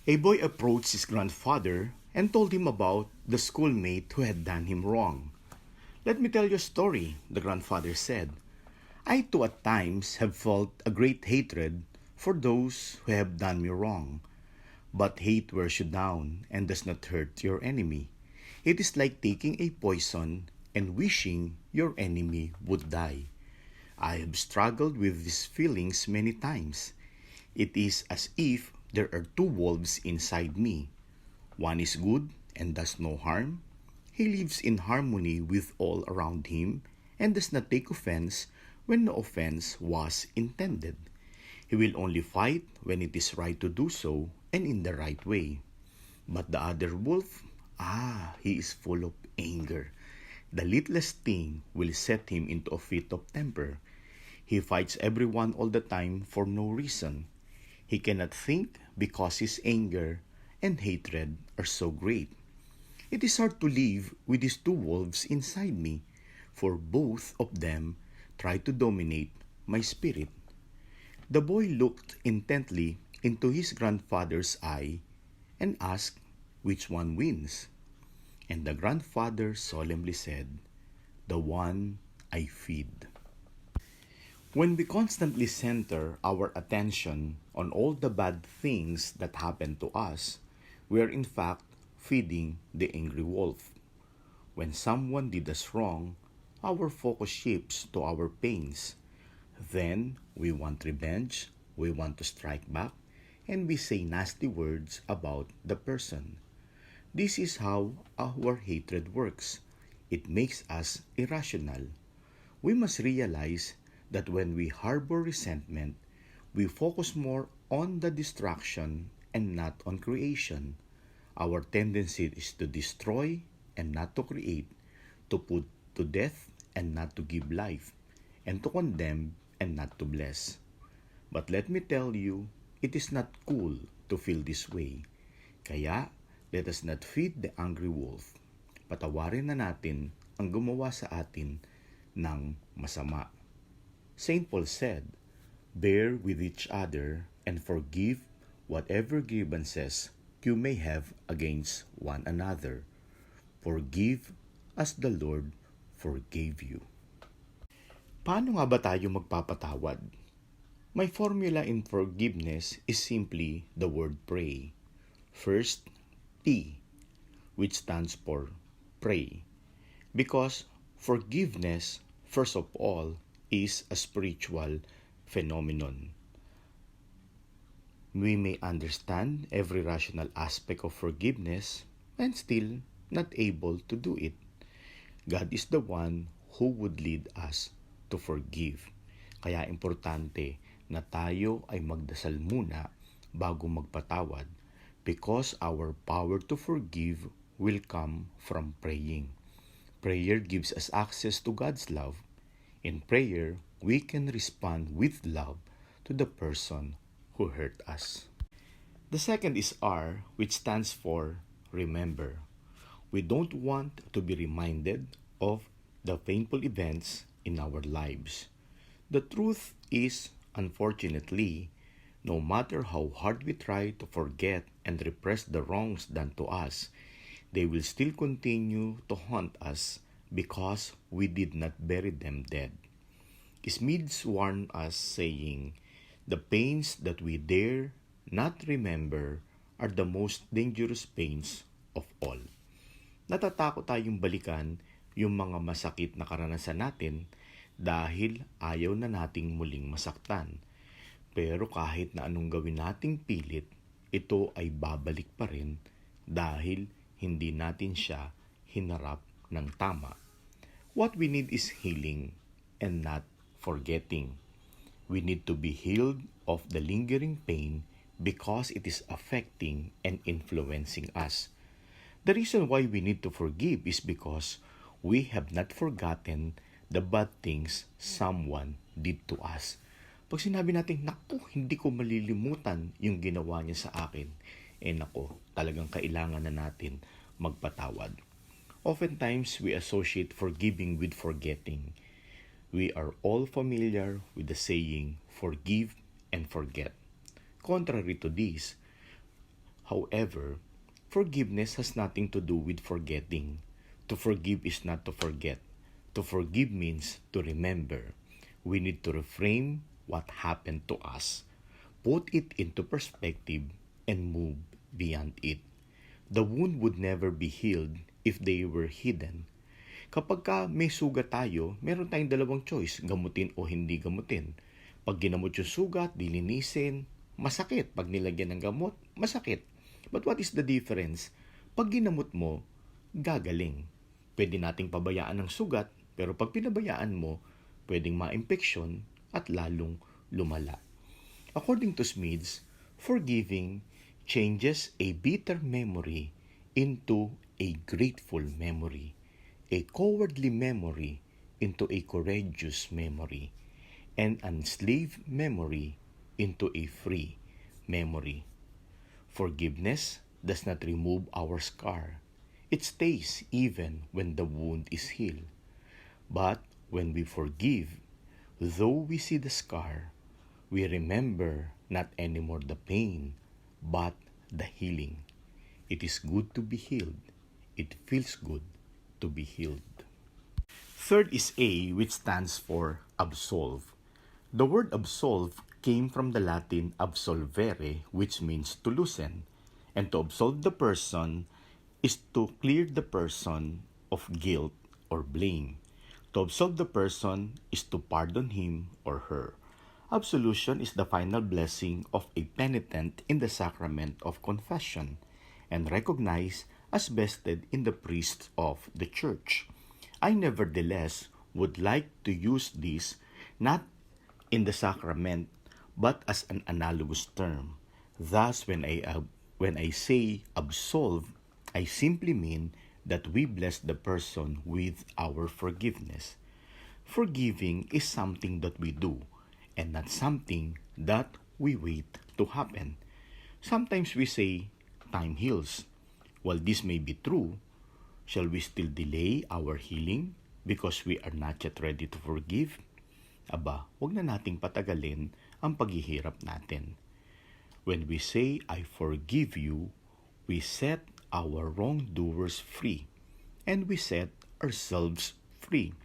A boy approached his grandfather and told him about the schoolmate who had done him wrong. "Let me tell you a story," the grandfather said. "I too at times have felt a great hatred for those who have done me wrong. But hate wears you down and does not hurt your enemy. It is like taking a poison and wishing your enemy would die. I have struggled with these feelings many times. It is as if there are two wolves inside me. One is good and does no harm. He lives in harmony with all around him and does not take offense when no offense was intended. He will only fight when it is right to do so and in the right way. But the other wolf, he is full of anger. The littlest thing will set him into a fit of temper. He fights everyone all the time for no reason. He cannot think because his anger and hatred are so great. It is hard to live with these two wolves inside me, for both of them try to dominate my spirit." The boy looked intently into his grandfather's eye and asked which one wins. And the grandfather solemnly said, "The one I feed." When we constantly center our attention on all the bad things that happen to us, we are in fact feeding the angry wolf. When someone did us wrong, our focus shifts to our pains. Then we want revenge, we want to strike back, and we say nasty words about the person. This is how our hatred works. It makes us irrational. We must realize that when we harbor resentment, we focus more on the destruction and not on creation. Our tendency is to destroy and not to create, to put to death and not to give life, and to condemn and not to bless. But let me tell you, it is not cool to feel this way. Kaya, let us not feed the angry wolf. Patawarin na natin ang gumawa sa atin ng masama. Saint Paul said, "Bear with each other and forgive whatever grievances you may have against one another. Forgive as the Lord forgave you." Paano nga ba tayo magpapatawad? My formula in forgiveness is simply the word pray. First, P, which stands for pray. Because forgiveness, first of all, is a spiritual phenomenon. We may understand every rational aspect of forgiveness and still not able to do it. God is the one who would lead us to forgive. Kaya importante na tayo ay magdasal muna bago magpatawad, because our power to forgive will come from praying. Prayer gives us access to God's love. In prayer, we can respond with love to the person who hurt us. The second is R, which stands for remember. We don't want to be reminded of the painful events in our lives. The truth is, unfortunately, no matter how hard we try to forget and repress the wrongs done to us, they will still continue to haunt us because we did not bury them dead. Smedes warned us saying, "The pains that we dare not remember are the most dangerous pains of all." Natatakot tayong balikan yung mga masakit na karanasan natin dahil ayaw na nating muling masaktan. Pero kahit na anong gawin nating pilit, ito ay babalik pa rin dahil hindi natin siya hinarap ng tama. What we need is healing and not forgetting. We need to be healed of the lingering pain because it is affecting and influencing us. The reason why we need to forgive is because we have not forgotten the bad things someone did to us. Pag sinabi natin, "Naku, hindi ko malilimutan yung ginawa niya sa akin," naku, talagang kailangan na natin magpatawad. Oftentimes, we associate forgiving with forgetting. We are all familiar with the saying, "Forgive and forget." Contrary to this, However, forgiveness has nothing to do with forgetting. To forgive is not to forget. To forgive means to remember. We need to reframe what happened to us, put it into perspective, and move beyond it. The wound would never be healed if they were hidden. Kapag may sugat tayo, meron tayong dalawang choice, gamutin o hindi gamutin. Pag ginamot yung sugat, dilinisin, masakit. Pag nilagyan ng gamot, masakit. But what is the difference? Pag ginamot mo, gagaling. Pwede nating pabayaan ng sugat, pero pag pinabayaan mo, pwedeng ma-infeksyon at lalong lumala. According to Smedes, forgiving changes a bitter memory into a grateful memory, a cowardly memory into a courageous memory, and an enslaved memory into a free memory. Forgiveness does not remove our scar. It stays even when the wound is healed. But when we forgive, though we see the scar, we remember not anymore the pain, but the healing. It is good to be healed. It feels good to be healed. Third is A, which stands for absolve. The word absolve came from the Latin absolvere, which means to loosen. And to absolve the person is to clear the person of guilt or blame. To absolve the person is to pardon him or her. Absolution is the final blessing of a penitent in the sacrament of confession and recognized as vested in the priests of the church. I nevertheless would like to use this not in the sacrament but as an analogous term. Thus, when I say absolve, I simply mean that we bless the person with our forgiveness. Forgiving is something that we do and not something that we wait to happen. Sometimes we say, time heals. While this may be true, shall we still delay our healing because we are not yet ready to forgive? Aba, wag na nating patagalin ang paghihirap natin. When we say, I forgive you, we set our wrongdoers free, and we set ourselves free.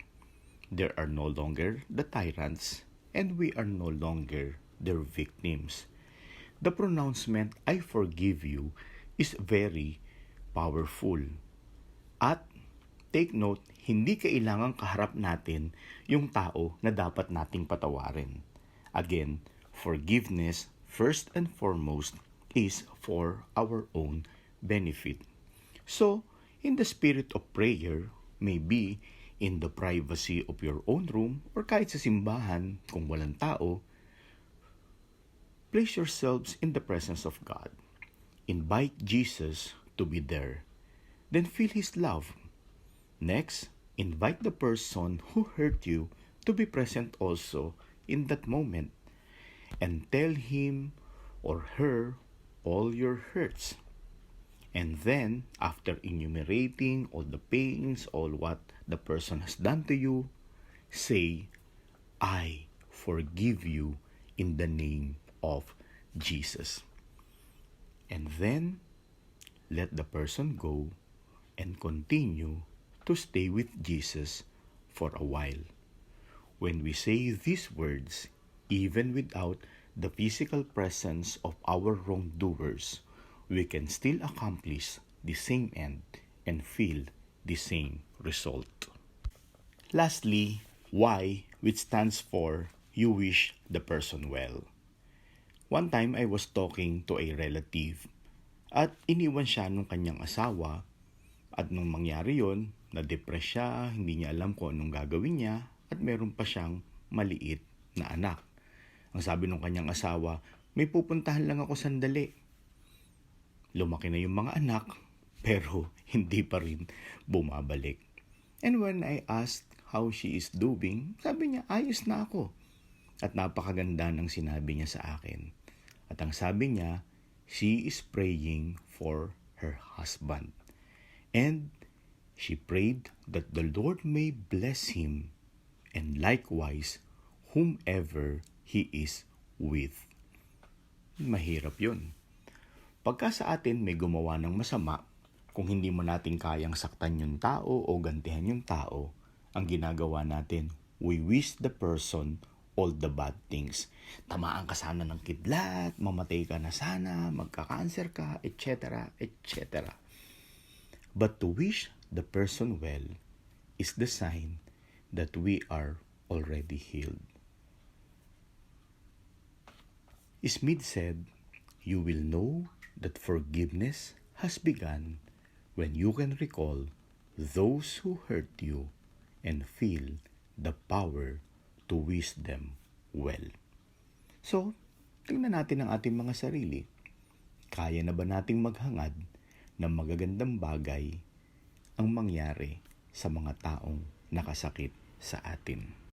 There are no longer the tyrants, and we are no longer their victims. The pronouncement, I forgive you, is very powerful. At take note, hindi kailangang kaharap natin yung tao na dapat nating patawarin. Again, forgiveness, first and foremost, is for our own benefit. So, in the spirit of prayer, maybe in the privacy of your own room or kahit sa simbahan kung walang tao, place yourselves in the presence of God. Invite Jesus to be there. Then feel His love. Next, invite the person who hurt you to be present also in that moment and tell him or her all your hurts. And then, after enumerating all the pains, all what the person has done to you, say, I forgive you in the name of Jesus. And then, let the person go and continue to stay with Jesus for a while. When we say these words, even without the physical presence of our wrongdoers, we can still accomplish the same end and feel the same result. Lastly, Y, which stands for you wish the person well. One time I was talking to a relative at iniwan siya nung kanyang asawa at nung mangyari yon, na-depress siya, hindi niya alam kung anong gagawin niya at meron pa siyang maliit na anak. Ang sabi nung kanyang asawa, may pupuntahan lang ako sandali. Lumaki na yung mga anak, pero hindi pa rin bumabalik. And when I asked how she is doing, sabi niya, ayos na ako. At napakaganda ng sinabi niya sa akin. At ang sabi niya, she is praying for her husband. And she prayed that the Lord may bless him and likewise whomever he is with. Mahirap yun. Pagka sa atin may gumawa ng masama, kung hindi mo natin kayang saktan yung tao o gantihan yung tao, ang ginagawa natin, we wish the person all the bad things. Tamaan ka sana ng kidlat, mamatay ka na sana, magka-cancer ka, etc., etc. But to wish the person well is the sign that we are already healed. Smedes said, "You will know that forgiveness has begun when you can recall those who hurt you and feel the power to wish them well." So, tingnan natin ang ating mga sarili. Kaya na ba nating maghangad ng magagandang bagay ang mangyari sa mga taong nakasakit sa atin?